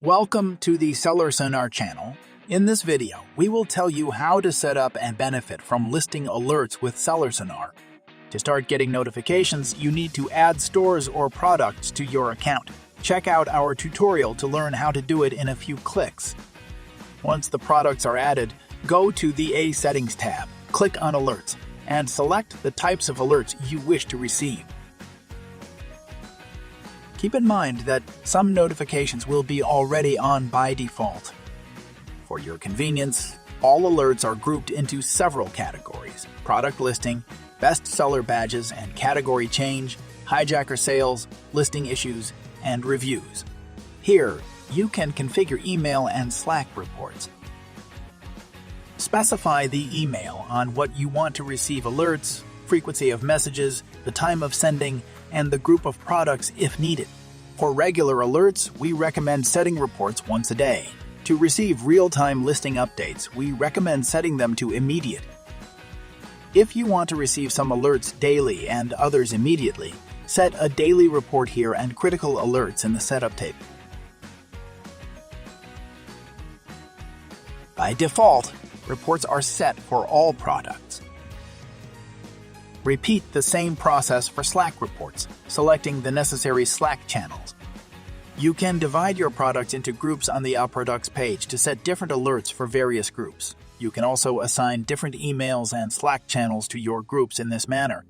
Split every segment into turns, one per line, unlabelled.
Welcome to the SellerSonar channel. In this video, we will tell you how to set up and benefit from listing alerts with SellerSonar. To start getting notifications, you need to add stores or products to your account. Check out our tutorial to learn how to do it in a few clicks. Once the products are added, go to the A Settings tab, click on Alerts, and select the types of alerts you wish to receive. Keep in mind that some notifications will be already on by default. For your convenience, all alerts are grouped into several categories: product listing, best seller badges and category change, hijacker sales, listing issues, and reviews. Here, you can configure email and Slack reports. Specify the email on what you want to receive alerts, frequency of messages, the time of sending, and the group of products if needed. For regular alerts, we recommend setting reports once a day. To receive real-time listing updates, we recommend setting them to immediate. If you want to receive some alerts daily and others immediately, set a daily report here and critical alerts in the setup table. By default, reports are set for all products. Repeat the same process for Slack reports, selecting the necessary Slack channels. You can divide your products into groups on the Our Products page to set different alerts for various groups. You can also assign different emails and Slack channels to your groups in this manner.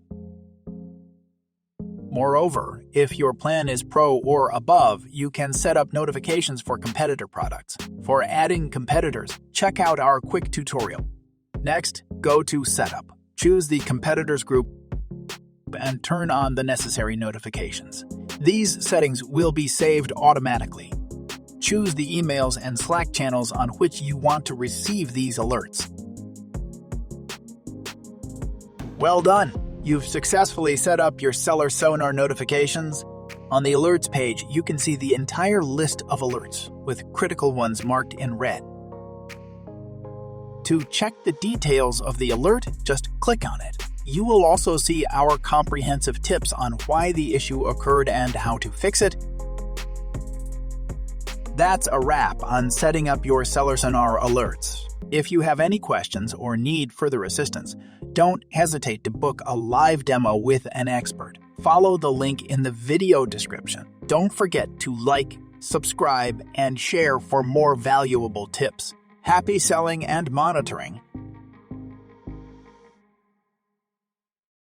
Moreover, if your plan is Pro or above, you can set up notifications for competitor products. For adding competitors, check out our quick tutorial. Next, go to Setup. Choose the competitors group and turn on the necessary notifications. These settings will be saved automatically. Choose the emails and Slack channels on which you want to receive these alerts. Well done! You've successfully set up your SellerSonar notifications. On the Alerts page, you can see the entire list of alerts, with critical ones marked in red. To check the details of the alert, just click on it. You will also see our comprehensive tips on why the issue occurred and how to fix it. That's a wrap on setting up your SellerSonar alerts. If you have any questions or need further assistance, don't hesitate to book a live demo with an expert. Follow the link in the video description. Don't forget to like, subscribe, and share for more valuable tips. Happy selling and monitoring!